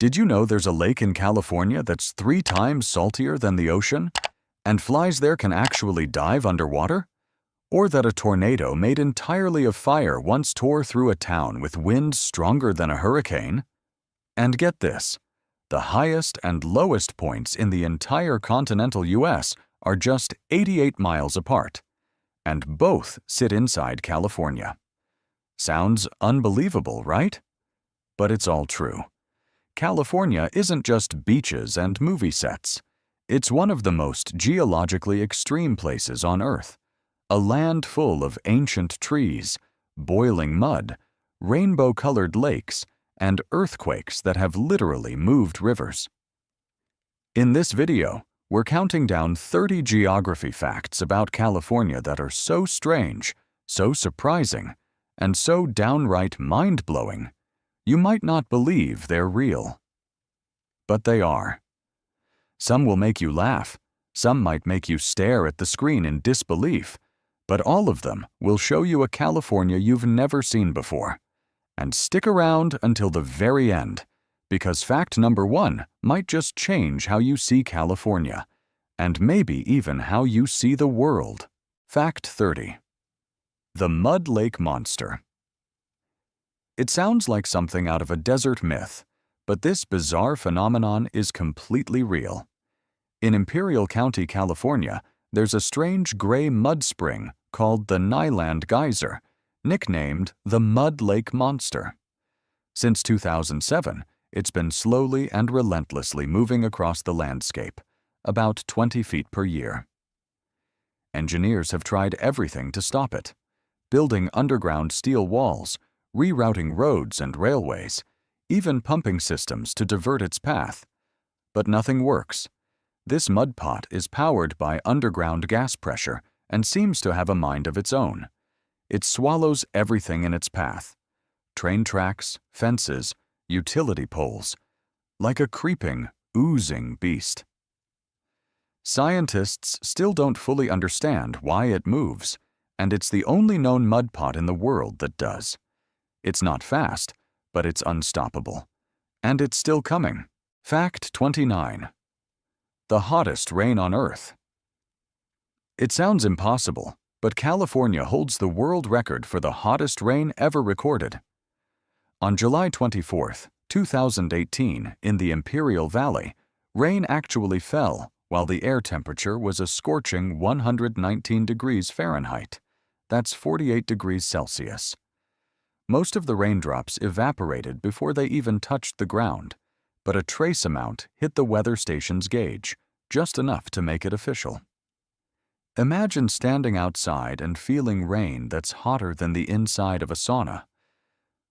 Did you know there's a lake in California that's 3 times saltier than the ocean? And flies there can actually dive underwater? Or that a tornado made entirely of fire once tore through a town with winds stronger than a hurricane? And get this, the highest and lowest points in the entire continental US are just 88 miles apart, and both sit inside California. Sounds unbelievable, right? But it's all true. California isn't just beaches and movie sets. It's one of the most geologically extreme places on Earth. A land full of ancient trees, boiling mud, rainbow-colored lakes, and earthquakes that have literally moved rivers. In this video, we're counting down 30 geography facts about California that are so strange, so surprising, and so downright mind-blowing, you might not believe they're real. But they are. Some will make you laugh, some might make you stare at the screen in disbelief, but all of them will show you a California you've never seen before. And stick around until the very end, because fact number 1 might just change how you see California, and maybe even how you see the world. Fact 30. The Mud Lake Monster. It sounds like something out of a desert myth, but this bizarre phenomenon is completely real. In Imperial County, California, there's a strange gray mud spring called the Nyland Geyser, nicknamed the Mud Lake Monster. Since 2007, it's been slowly and relentlessly moving across the landscape, about 20 feet per year. Engineers have tried everything to stop it, building underground steel walls, rerouting roads and railways, even pumping systems to divert its path. But nothing works. This mud pot is powered by underground gas pressure and seems to have a mind of its own. It swallows everything in its path: train tracks, fences, utility poles, like a creeping, oozing beast. Scientists still don't fully understand why it moves, and it's the only known mud pot in the world that does. It's not fast, but it's unstoppable. And it's still coming. Fact 29. The hottest rain on Earth. It sounds impossible, but California holds the world record for the hottest rain ever recorded. On July 24, 2018, in the Imperial Valley, rain actually fell while the air temperature was a scorching 119 degrees Fahrenheit. That's 48 degrees Celsius. Most of the raindrops evaporated before they even touched the ground, but a trace amount hit the weather station's gauge, just enough to make it official. Imagine standing outside and feeling rain that's hotter than the inside of a sauna.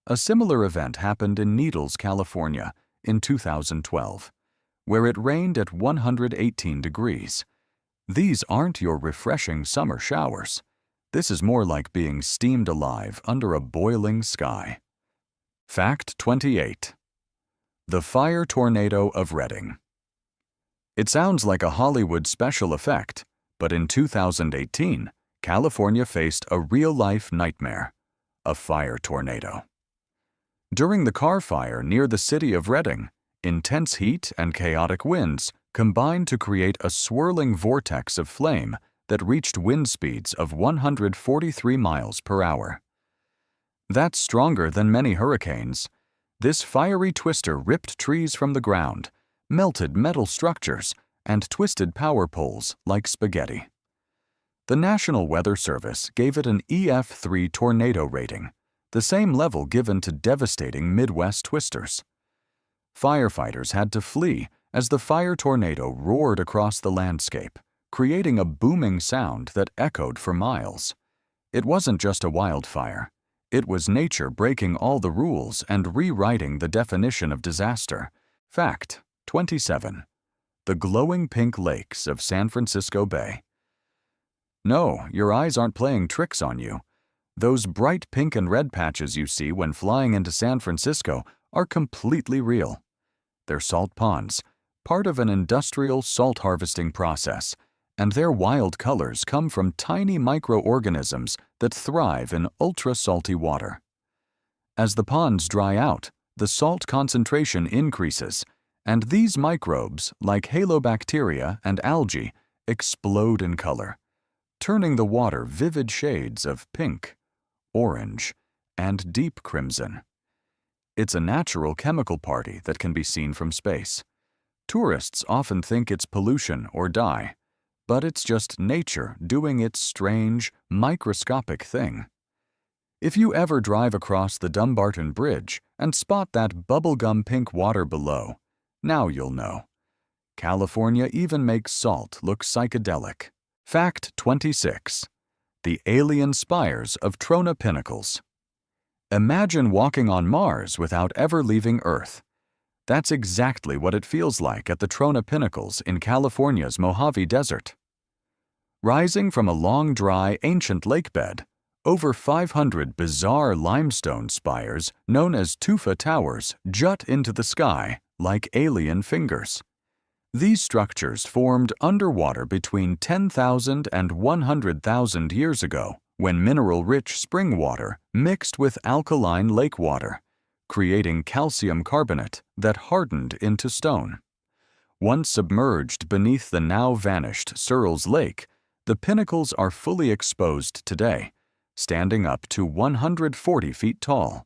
A similar event happened in Needles, California, in 2012, where it rained at 118 degrees. These aren't your refreshing summer showers. This is more like being steamed alive under a boiling sky. Fact 28. The Fire Tornado of Redding. It sounds like a Hollywood special effect, but in 2018, California faced a real-life nightmare: a fire tornado. During the Carr Fire near the city of Redding, intense heat and chaotic winds combined to create a swirling vortex of flame that reached wind speeds of 143 miles per hour. That's stronger than many hurricanes. This fiery twister ripped trees from the ground, melted metal structures, and twisted power poles like spaghetti. The National Weather Service gave it an EF3 tornado rating, the same level given to devastating Midwest twisters. Firefighters had to flee as the fire tornado roared across the landscape, creating a booming sound that echoed for miles. It wasn't just a wildfire. It was nature breaking all the rules and rewriting the definition of disaster. Fact 27. The glowing pink lakes of San Francisco Bay. No, your eyes aren't playing tricks on you. Those bright pink and red patches you see when flying into San Francisco are completely real. They're salt ponds, part of an industrial salt harvesting process, and their wild colors come from tiny microorganisms that thrive in ultra-salty water. As the ponds dry out, the salt concentration increases, and these microbes, like halobacteria and algae, explode in color, turning the water vivid shades of pink, orange, and deep crimson. It's a natural chemical party that can be seen from space. Tourists often think it's pollution or dye, but it's just nature doing its strange, microscopic thing. If you ever drive across the Dumbarton Bridge and spot that bubblegum pink water below, now you'll know. California even makes salt look psychedelic. Fact 26. The alien spires of Trona Pinnacles. Imagine walking on Mars without ever leaving Earth. That's exactly what it feels like at the Trona Pinnacles in California's Mojave Desert. Rising from a long, dry, ancient lakebed, over 500 bizarre limestone spires known as tufa towers jut into the sky like alien fingers. These structures formed underwater between 10,000 and 100,000 years ago when mineral-rich spring water mixed with alkaline lake water, creating calcium carbonate that hardened into stone. Once submerged beneath the now-vanished Searles Lake, the pinnacles are fully exposed today, standing up to 140 feet tall.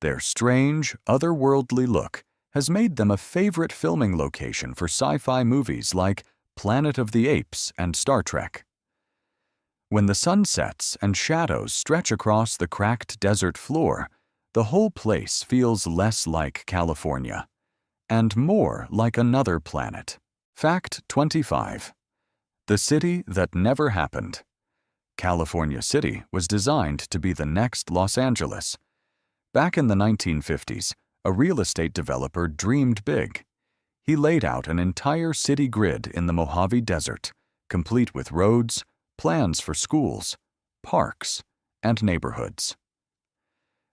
Their strange, otherworldly look has made them a favorite filming location for sci-fi movies like Planet of the Apes and Star Trek. When the sun sets and shadows stretch across the cracked desert floor, the whole place feels less like California and more like another planet. Fact 25. The city that never happened. California City was designed to be the next Los Angeles. Back in the 1950s, a real estate developer dreamed big. He laid out an entire city grid in the Mojave Desert, complete with roads, plans for schools, parks, and neighborhoods.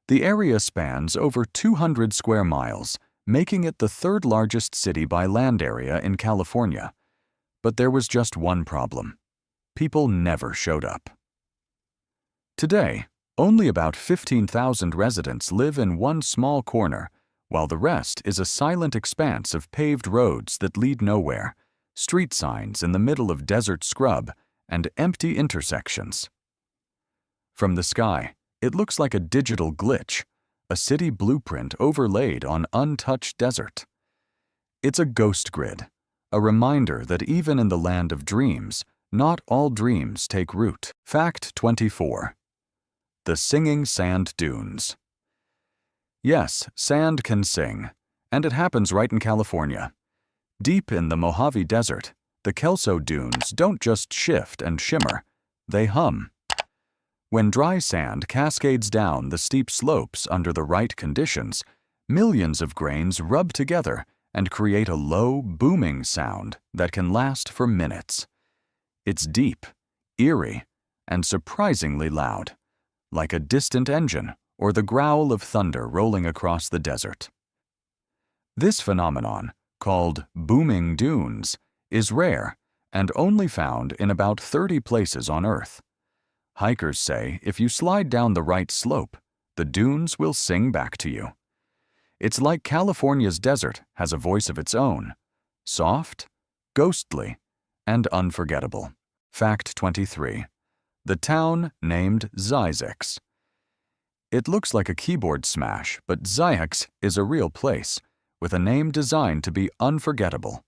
The area spans over 200 square miles, making it the third largest city by land area in California. But there was just one problem. People never showed up. Today, only about 15,000 residents live in one small corner, while the rest is a silent expanse of paved roads that lead nowhere, street signs in the middle of desert scrub, and empty intersections. From the sky, it looks like a digital glitch, a city blueprint overlaid on untouched desert. It's a ghost grid, a reminder that even in the land of dreams, not all dreams take root. Fact 24. The singing sand dunes. Yes, sand can sing, and it happens right in California. Deep in the Mojave Desert, the Kelso dunes don't just shift and shimmer, they hum. When dry sand cascades down the steep slopes under the right conditions, millions of grains rub together and create a low, booming sound that can last for minutes. It's deep, eerie, and surprisingly loud, like a distant engine or the growl of thunder rolling across the desert. This phenomenon, called booming dunes, is rare and only found in about 30 places on Earth. Hikers say if you slide down the right slope, the dunes will sing back to you. It's like California's desert has a voice of its own, soft, ghostly, and unforgettable. Fact 23. The town named Zzyzx. It looks like a keyboard smash, but Zzyzx is a real place, with a name designed to be unforgettable.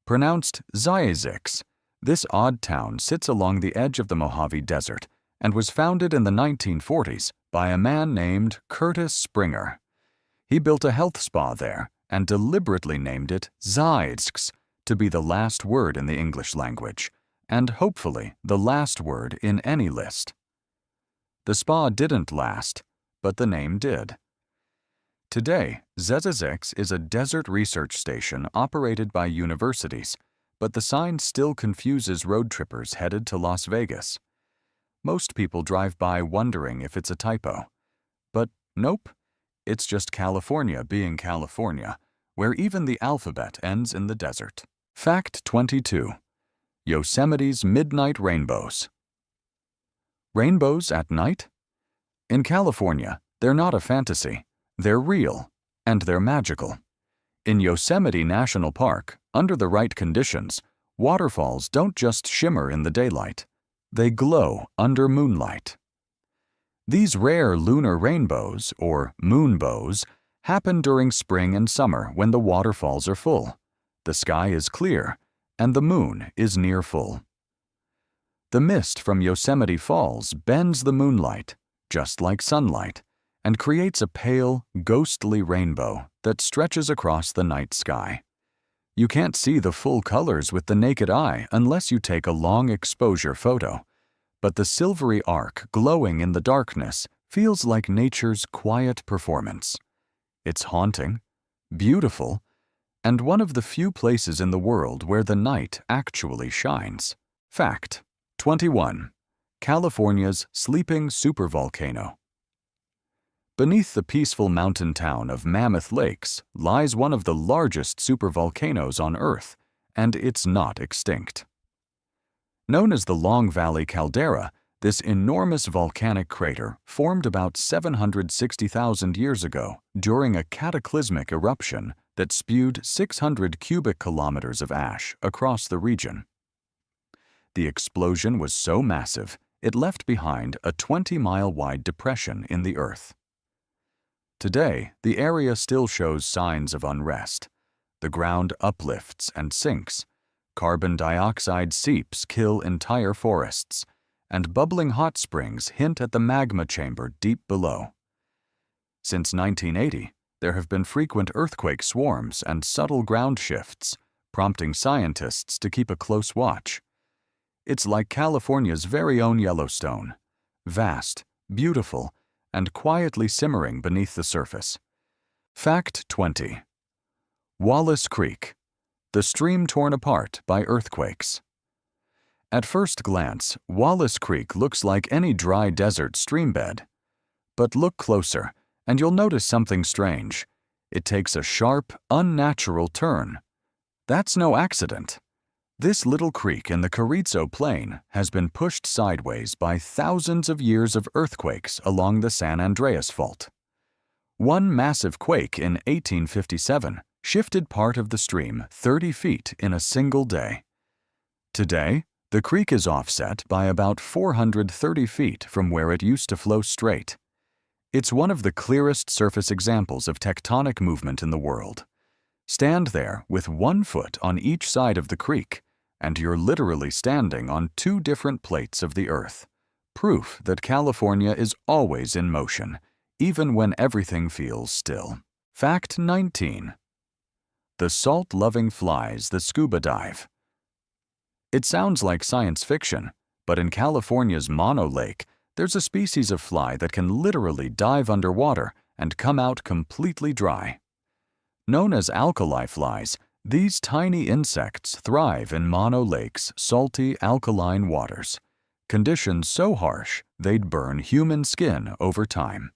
Pronounced Zzyzx, this odd town sits along the edge of the Mojave Desert and was founded in the 1940s by a man named Curtis Springer. He built a health spa there and deliberately named it Zzyzx to be the last word in the English language, and hopefully the last word in any list. The spa didn't last, but the name did. Today, Zzyzx is a desert research station operated by universities, but the sign still confuses road trippers headed to Las Vegas. Most people drive by wondering if it's a typo. But nope, it's just California being California, where even the alphabet ends in the desert. Fact 22. Yosemite's Midnight Rainbows. Rainbows at night? In California, they're not a fantasy. They're real, and they're magical. In Yosemite National Park, under the right conditions, waterfalls don't just shimmer in the daylight. They glow under moonlight. These rare lunar rainbows, or moonbows, happen during spring and summer when the waterfalls are full, the sky is clear, and the moon is near full. The mist from Yosemite Falls bends the moonlight, just like sunlight, and creates a pale, ghostly rainbow that stretches across the night sky. You can't see the full colors with the naked eye unless you take a long exposure photo, but the silvery arc glowing in the darkness feels like nature's quiet performance. It's haunting, beautiful, and one of the few places in the world where the night actually shines. Fact 21. California's sleeping supervolcano. Beneath the peaceful mountain town of Mammoth Lakes lies one of the largest supervolcanoes on Earth, and it's not extinct. Known as the Long Valley Caldera, this enormous volcanic crater formed about 760,000 years ago during a cataclysmic eruption that spewed 600 cubic kilometers of ash across the region. The explosion was so massive, it left behind a 20-mile-wide depression in the earth. Today, the area still shows signs of unrest. The ground uplifts and sinks, carbon dioxide seeps kill entire forests, and bubbling hot springs hint at the magma chamber deep below. Since 1980, there have been frequent earthquake swarms and subtle ground shifts, prompting scientists to keep a close watch. It's like California's very own Yellowstone, vast, beautiful, and quietly simmering beneath the surface. Fact 20. Wallace Creek, the stream torn apart by earthquakes. At first glance, Wallace Creek looks like any dry desert streambed. But look closer, and you'll notice something strange. It takes a sharp, unnatural turn. That's no accident. This little creek in the Carrizo Plain has been pushed sideways by thousands of years of earthquakes along the San Andreas Fault. One massive quake in 1857 shifted part of the stream 30 feet in a single day. Today, the creek is offset by about 430 feet from where it used to flow straight. It's one of the clearest surface examples of tectonic movement in the world. Stand there with 1 foot on each side of the creek, and you're literally standing on 2 different plates of the earth. Proof that California is always in motion, even when everything feels still. Fact 19. The salt-loving flies that scuba dive. It sounds like science fiction, but in California's Mono Lake, there's a species of fly that can literally dive underwater and come out completely dry. Known as alkali flies, these tiny insects thrive in Mono Lake's salty, alkaline waters, conditions so harsh they'd burn human skin over time.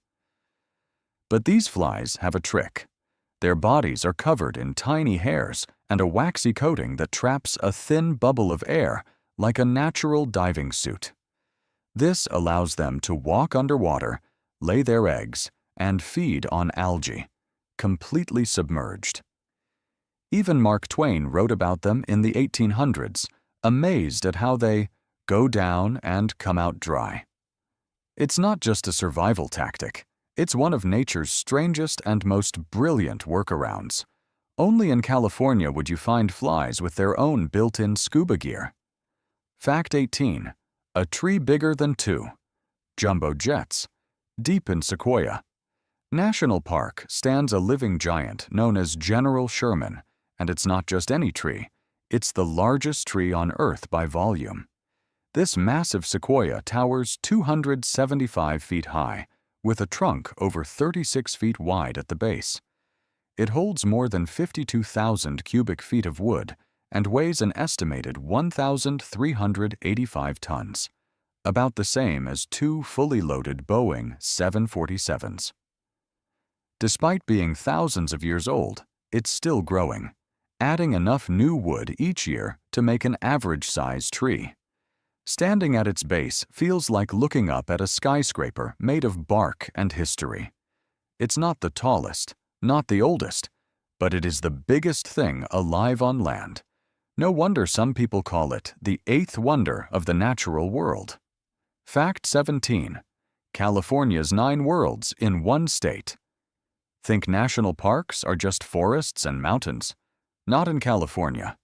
But these flies have a trick. Their bodies are covered in tiny hairs and a waxy coating that traps a thin bubble of air like a natural diving suit. This allows them to walk underwater, lay their eggs, and feed on algae, completely submerged. Even Mark Twain wrote about them in the 1800s, amazed at how they go down and come out dry. It's not just a survival tactic. It's one of nature's strangest and most brilliant workarounds. Only in California would you find flies with their own built-in scuba gear. Fact 18. A tree bigger than 2. Jumbo jets. Deep in Sequoia National Park stands a living giant known as General Sherman, and it's not just any tree. It's the largest tree on Earth by volume. This massive sequoia towers 275 feet high, with a trunk over 36 feet wide at the base. It holds more than 52,000 cubic feet of wood and weighs an estimated 1,385 tons, about the same as 2 fully loaded Boeing 747s. Despite being thousands of years old, it's still growing, adding enough new wood each year to make an average-sized tree. Standing at its base feels like looking up at a skyscraper made of bark and history. It's not the tallest, not the oldest, but it is the biggest thing alive on land. No wonder some people call it the eighth wonder of the natural world. Fact 17. California's 9 worlds in one state. Think national parks are just forests and mountains? Not in California.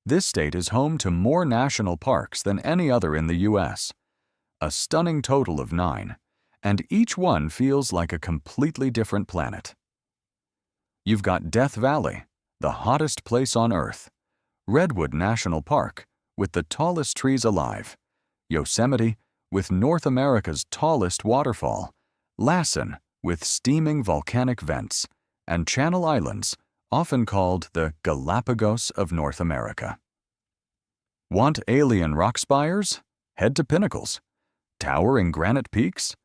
This state is home to more national parks than any other in the U.S. A stunning total of 9, and each one feels like a completely different planet. You've got Death Valley, the hottest place on Earth; Redwood National Park, with the tallest trees alive; Yosemite, with North America's tallest waterfall; Lassen, with steaming volcanic vents; and Channel Islands, often called the Galapagos of North America. Want alien rock spires? Head to Pinnacles. Towering granite peaks?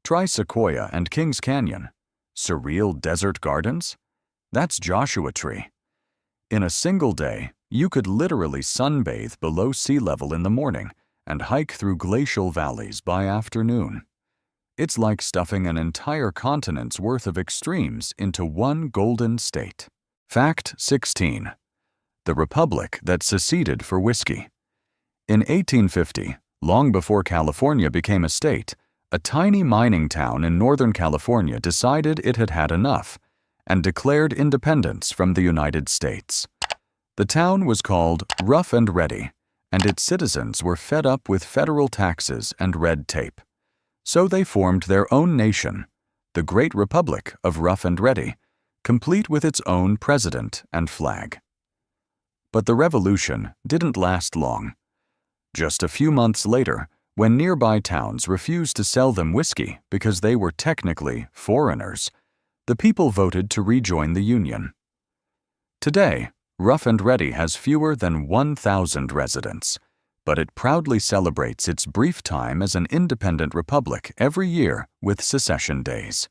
Try Sequoia and Kings Canyon. Surreal desert gardens? That's Joshua Tree. In a single day, you could literally sunbathe below sea level in the morning and hike through glacial valleys by afternoon. It's like stuffing an entire continent's worth of extremes into one golden state. Fact 16. The republic that seceded for whiskey. In 1850, long before California became a state, a tiny mining town in Northern California decided it had had enough and declared independence from the United States. The town was called Rough and Ready, and its citizens were fed up with federal taxes and red tape. So they formed their own nation, the Great Republic of Rough and Ready, complete with its own president and flag. But the revolution didn't last long. Just a few months later, when nearby towns refused to sell them whiskey because they were technically foreigners, the people voted to rejoin the Union. Today, Rough and Ready has fewer than 1,000 residents, but it proudly celebrates its brief time as an independent republic every year with Secession Days,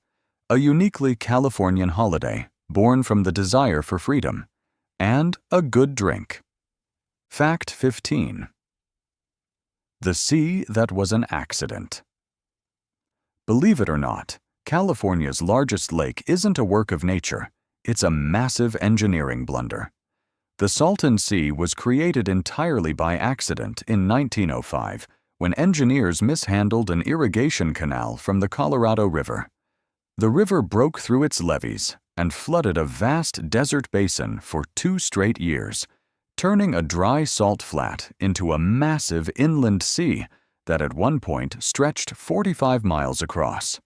a uniquely Californian holiday born from the desire for freedom, and a good drink. Fact 15. The sea that was an accident. Believe it or not, California's largest lake isn't a work of nature, it's a massive engineering blunder. The Salton Sea was created entirely by accident in 1905 when engineers mishandled an irrigation canal from the Colorado River. The river broke through its levees and flooded a vast desert basin for 2 straight years, turning a dry salt flat into a massive inland sea that at one point stretched 45 miles across.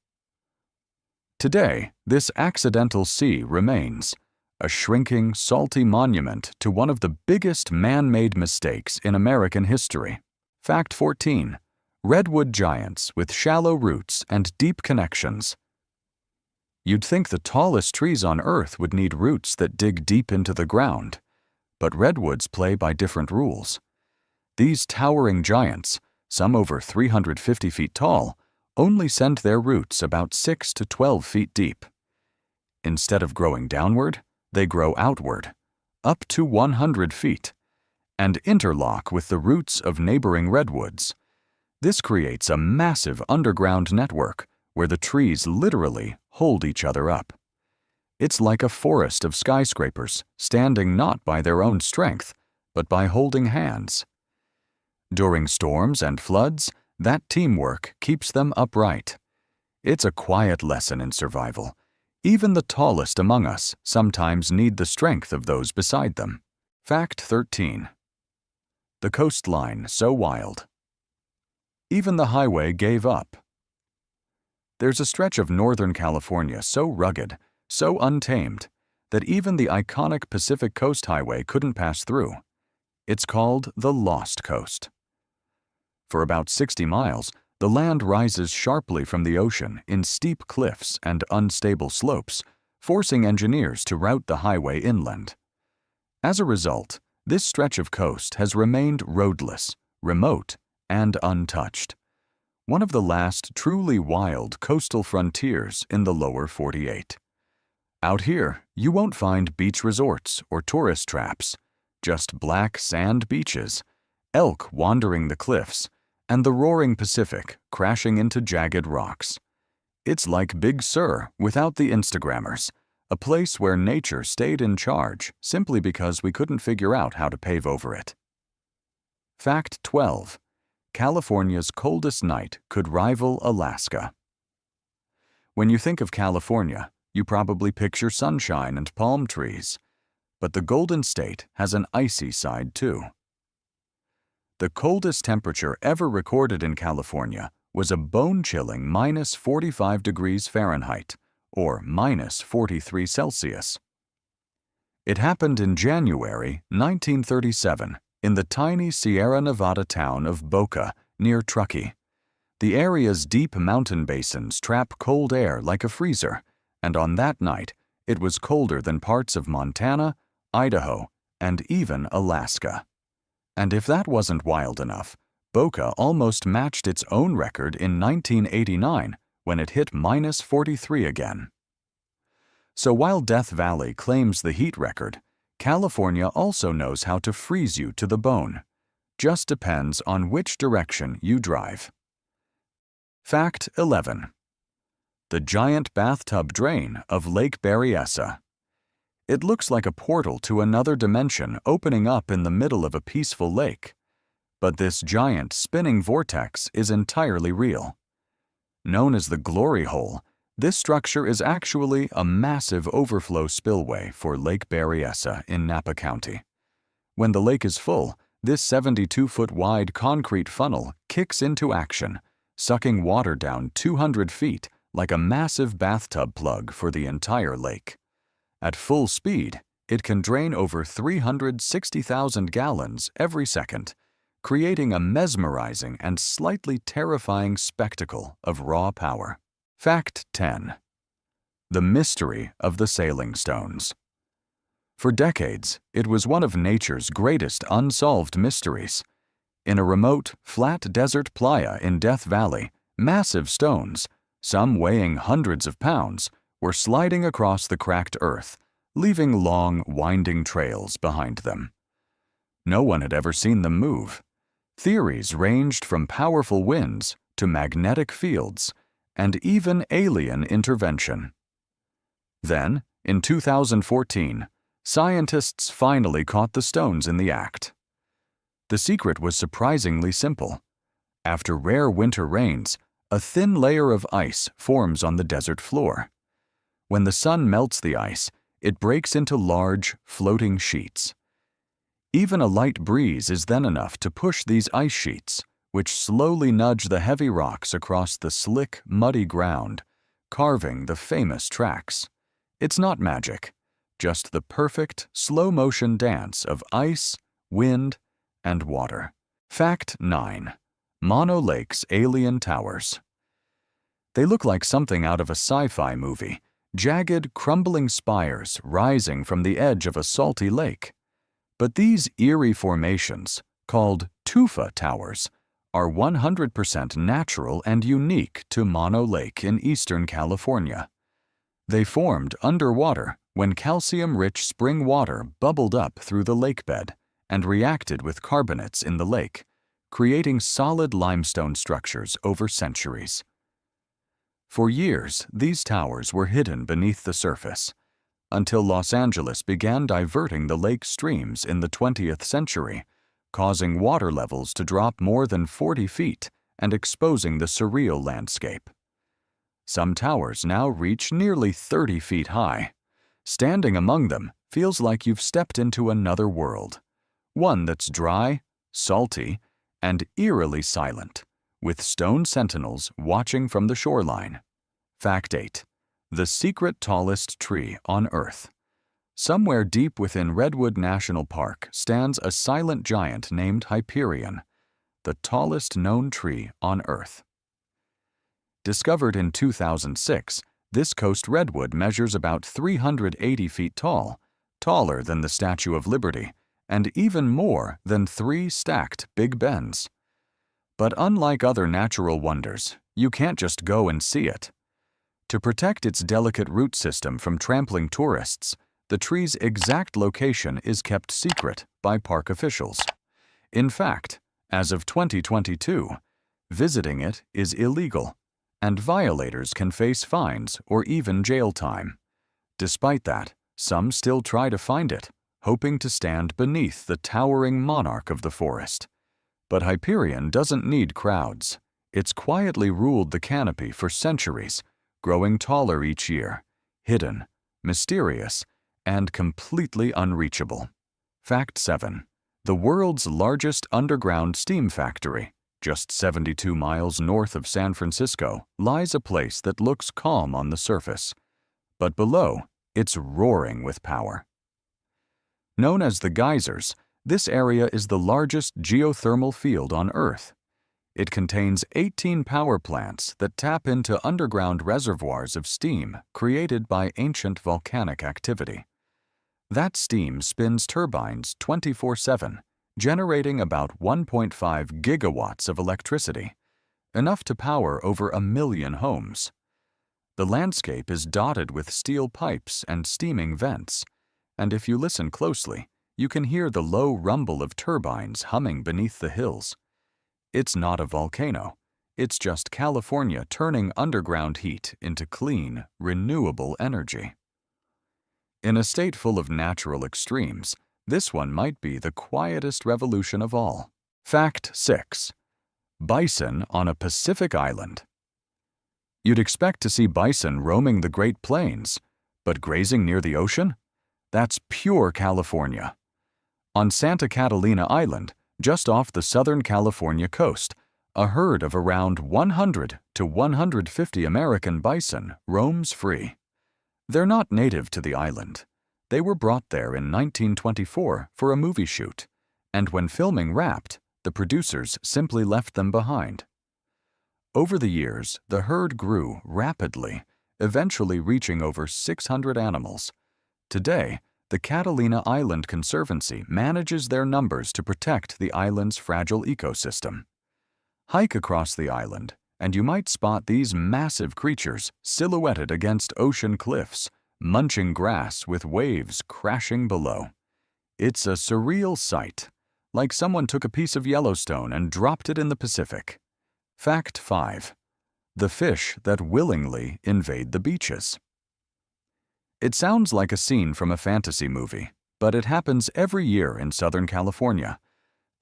Today, this accidental sea remains, a shrinking, salty monument to one of the biggest man-made mistakes in American history. Fact 14. Redwood giants with shallow roots and deep connections. You'd think the tallest trees on Earth would need roots that dig deep into the ground, but redwoods play by different rules. These towering giants, some over 350 feet tall, only send their roots about 6 to 12 feet deep. Instead of growing downward, they grow outward, up to 100 feet, and interlock with the roots of neighboring redwoods. This creates a massive underground network where the trees literally hold each other up. It's like a forest of skyscrapers standing not by their own strength, but by holding hands. During storms and floods, that teamwork keeps them upright. It's a quiet lesson in survival. Even the tallest among us sometimes need the strength of those beside them. Fact 13. The coastline so wild. Even the highway gave up. There's a stretch of Northern California so rugged, so untamed, that even the iconic Pacific Coast Highway couldn't pass through. It's called the Lost Coast. For about 60 miles, the land rises sharply from the ocean in steep cliffs and unstable slopes, forcing engineers to route the highway inland. As a result, this stretch of coast has remained roadless, remote, and untouched. One of the last truly wild coastal frontiers in the lower 48. Out here, you won't find beach resorts or tourist traps, just black sand beaches, elk wandering the cliffs, and the roaring Pacific crashing into jagged rocks. It's like Big Sur without the Instagrammers, a place where nature stayed in charge simply because we couldn't figure out how to pave over it. Fact 12. California's coldest night could rival Alaska. When you think of California, you probably picture sunshine and palm trees. But the Golden State has an icy side too. The coldest temperature ever recorded in California was a bone-chilling minus 45 degrees Fahrenheit, or minus 43 Celsius. It happened in January 1937 in the tiny Sierra Nevada town of Boca near Truckee. The area's deep mountain basins trap cold air like a freezer, and on that night it was colder than parts of Montana, Idaho, and even Alaska. And if that wasn't wild enough, Boca almost matched its own record in 1989 when it hit minus 43 again. So while Death Valley claims the heat record, California also knows how to freeze you to the bone. Just depends on which direction you drive. Fact 11. The giant bathtub drain of Lake Berryessa. It looks like a portal to another dimension opening up in the middle of a peaceful lake. But this giant spinning vortex is entirely real. Known as the Glory Hole, this structure is actually a massive overflow spillway for Lake Berryessa in Napa County. When the lake is full, this 72-foot-wide concrete funnel kicks into action, sucking water down 200 feet like a massive bathtub plug for the entire lake. At full speed, it can drain over 360,000 gallons every second, creating a mesmerizing and slightly terrifying spectacle of raw power. Fact 10. The mystery of the sailing stones. For decades, it was one of nature's greatest unsolved mysteries. In a remote, flat desert playa in Death Valley, massive stones, some weighing hundreds of pounds, were sliding across the cracked earth, leaving long, winding trails behind them. No one had ever seen them move. Theories ranged from powerful winds to magnetic fields, and even alien intervention. Then, in 2014, scientists finally caught the stones in the act. The secret was surprisingly simple. After rare winter rains, a thin layer of ice forms on the desert floor. When the sun melts the ice, it breaks into large, floating sheets. Even a light breeze is then enough to push these ice sheets, which slowly nudge the heavy rocks across the slick, muddy ground, carving the famous tracks. It's not magic, just the perfect, slow-motion dance of ice, wind, and water. Fact 9. Mono Lake's alien towers. They look like something out of a sci-fi movie, jagged, crumbling spires rising from the edge of a salty lake. But these eerie formations, called tufa towers, are 100% natural and unique to Mono Lake in eastern California. They formed underwater when calcium-rich spring water bubbled up through the lake bed and reacted with carbonates in the lake, creating solid limestone structures over centuries. For years, these towers were hidden beneath the surface, until Los Angeles began diverting the lake streams in the 20th century, causing water levels to drop more than 40 feet and exposing the surreal landscape. Some towers now reach nearly 30 feet high. Standing among them feels like you've stepped into another world, one that's dry, salty, and eerily silent, with stone sentinels watching from the shoreline. Fact 8. The secret tallest tree on Earth. Somewhere deep within Redwood National Park stands a silent giant named Hyperion, the tallest known tree on Earth. Discovered in 2006, this coast redwood measures about 380 feet tall, taller than the Statue of Liberty, and even more than 3 stacked Big Bens. But unlike other natural wonders, you can't just go and see it. To protect its delicate root system from trampling tourists, the tree's exact location is kept secret by park officials. In fact, as of 2022, visiting it is illegal, and violators can face fines or even jail time. Despite that, some still try to find it, hoping to stand beneath the towering monarch of the forest. But Hyperion doesn't need crowds. It's quietly ruled the canopy for centuries, growing taller each year, hidden, mysterious, and completely unreachable. Fact 7. The world's largest underground steam factory, just 72 miles north of San Francisco, lies a place that looks calm on the surface. But below, it's roaring with power. Known as the geysers, this area is the largest geothermal field on Earth. It contains 18 power plants that tap into underground reservoirs of steam created by ancient volcanic activity. That steam spins turbines 24/7, generating about 1.5 gigawatts of electricity, enough to power over 1 million homes. The landscape is dotted with steel pipes and steaming vents, and if you listen closely, you can hear the low rumble of turbines humming beneath the hills. It's not a volcano. It's just California turning underground heat into clean, renewable energy. In a state full of natural extremes, this one might be the quietest revolution of all. Fact 6. Bison on a Pacific island. You'd expect to see bison roaming the Great Plains, but grazing near the ocean? That's pure California. On Santa Catalina Island, just off the Southern California coast, a herd of around 100 to 150 American bison roams free. They're not native to the island. They were brought there in 1924 for a movie shoot, and when filming wrapped, the producers simply left them behind. Over the years, the herd grew rapidly, eventually reaching over 600 animals. Today, the Catalina Island Conservancy manages their numbers to protect the island's fragile ecosystem. Hike across the island, and you might spot these massive creatures silhouetted against ocean cliffs, munching grass with waves crashing below. It's a surreal sight, like someone took a piece of Yellowstone and dropped it in the Pacific. Fact 5. The fish that willingly invade the beaches. It sounds like a scene from a fantasy movie, but it happens every year in Southern California.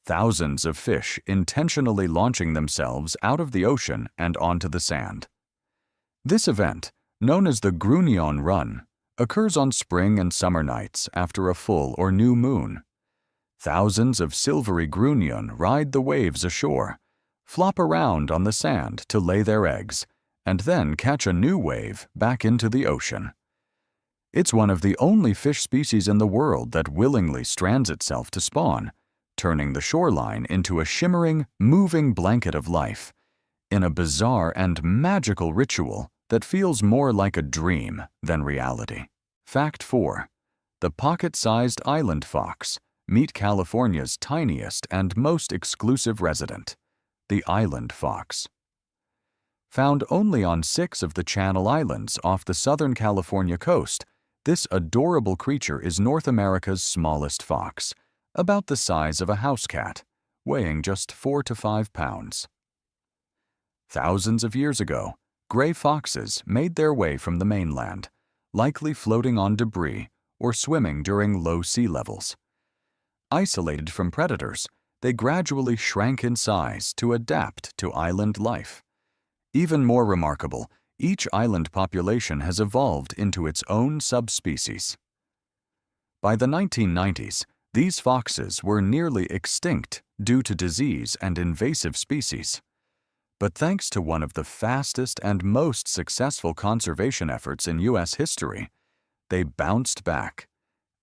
Thousands of fish intentionally launching themselves out of the ocean and onto the sand. This event, known as the Grunion Run, occurs on spring and summer nights after a full or new moon. Thousands of silvery grunion ride the waves ashore, flop around on the sand to lay their eggs, and then catch a new wave back into the ocean. It's one of the only fish species in the world that willingly strands itself to spawn, turning the shoreline into a shimmering, moving blanket of life, in a bizarre and magical ritual that feels more like a dream than reality. Fact 4. The pocket-sized island fox. Meet California's tiniest and most exclusive resident, the island fox. Found only on 6 of the Channel Islands off the Southern California coast, this adorable creature is North America's smallest fox, about the size of a house cat, weighing just 4 to 5 pounds. Thousands of years ago, gray foxes made their way from the mainland, likely floating on debris or swimming during low sea levels. Isolated from predators, they gradually shrank in size to adapt to island life. Even more remarkable, each island population has evolved into its own subspecies. By the 1990s, these foxes were nearly extinct due to disease and invasive species. But thanks to one of the fastest and most successful conservation efforts in U.S. history, they bounced back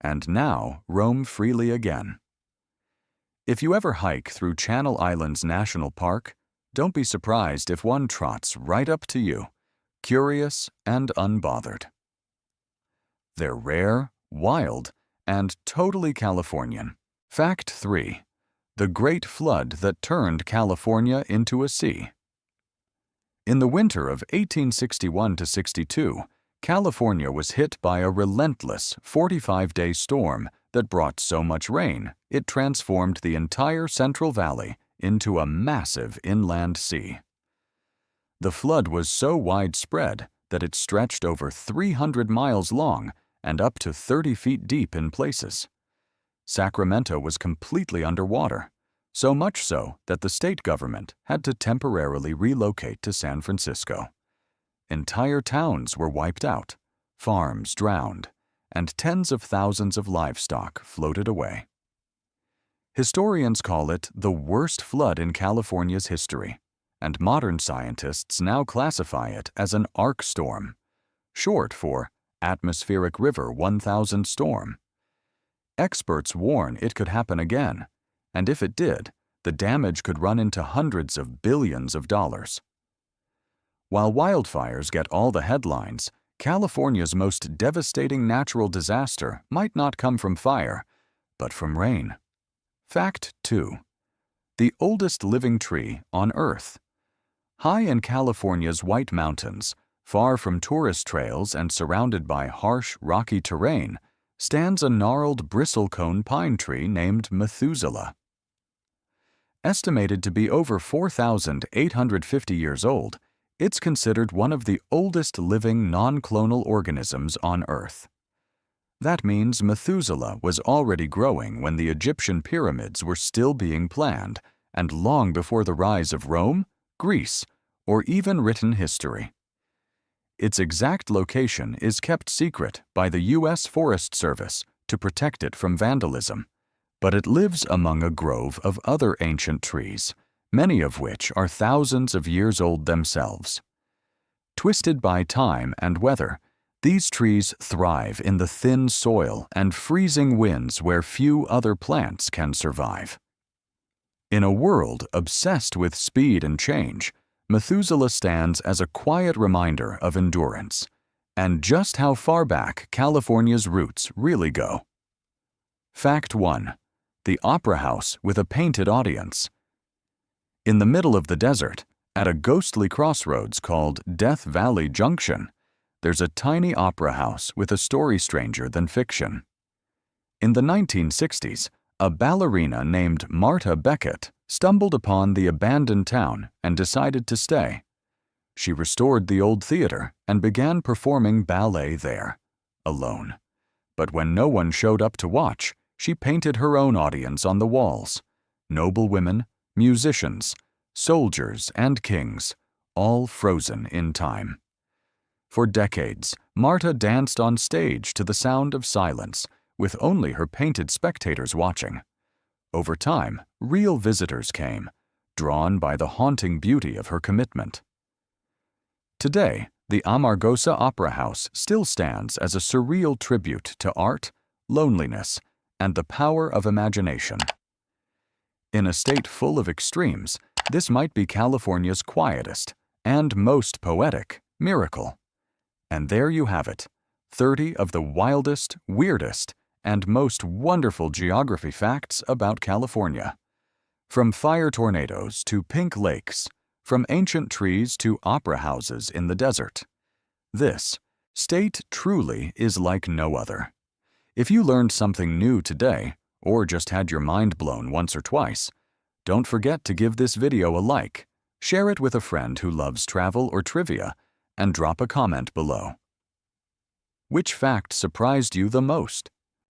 and now roam freely again. If you ever hike through Channel Islands National Park, don't be surprised if one trots right up to you, curious and unbothered. They're rare, wild, and totally Californian. Fact 3. The Great Flood that turned California into a sea. In the winter of 1861 to 62, California was hit by a relentless 45-day storm that brought so much rain it transformed the entire Central Valley into a massive inland sea. The flood was so widespread that it stretched over 300 miles long and up to 30 feet deep in places. Sacramento was completely underwater, so much so that the state government had to temporarily relocate to San Francisco. Entire towns were wiped out, farms drowned, and tens of thousands of livestock floated away. Historians call it the worst flood in California's history, and modern scientists now classify it as an arc storm, short for Atmospheric River 1000 storm. Experts warn it could happen again, and if it did, the damage could run into hundreds of billions of dollars. While wildfires get all the headlines, California's most devastating natural disaster might not come from fire, but from rain. Fact 2. The oldest living tree on Earth. High in California's White Mountains, far from tourist trails and surrounded by harsh, rocky terrain, stands a gnarled bristlecone pine tree named Methuselah. Estimated to be over 4,850 years old, it's considered one of the oldest living non-clonal organisms on Earth. That means Methuselah was already growing when the Egyptian pyramids were still being planned, and long before the rise of Rome, Greece, or even written history. Its exact location is kept secret by the U.S. Forest Service to protect it from vandalism, but it lives among a grove of other ancient trees, many of which are thousands of years old themselves. Twisted by time and weather, these trees thrive in the thin soil and freezing winds where few other plants can survive. In a world obsessed with speed and change, Methuselah stands as a quiet reminder of endurance, and just how far back California's roots really go. Fact 1. The Opera House with a painted audience. In the middle of the desert, at a ghostly crossroads called Death Valley Junction, there's a tiny opera house with a story stranger than fiction. In the 1960s, a ballerina named Marta Beckett stumbled upon the abandoned town and decided to stay. She restored the old theater and began performing ballet there, alone. But when no one showed up to watch, she painted her own audience on the walls. Noble women, musicians, soldiers, and kings, all frozen in time. For decades, Marta danced on stage to the sound of silence, with only her painted spectators watching. Over time, real visitors came, drawn by the haunting beauty of her commitment. Today, the Amargosa Opera House still stands as a surreal tribute to art, loneliness, and the power of imagination. In a state full of extremes, this might be California's quietest and most poetic miracle. And there you have it, 30 of the wildest, weirdest, and most wonderful geography facts about California. From fire tornadoes to pink lakes, from ancient trees to opera houses in the desert. This state truly is like no other. If you learned something new today, or just had your mind blown once or twice, don't forget to give this video a like, share it with a friend who loves travel or trivia, and drop a comment below. Which fact surprised you the most?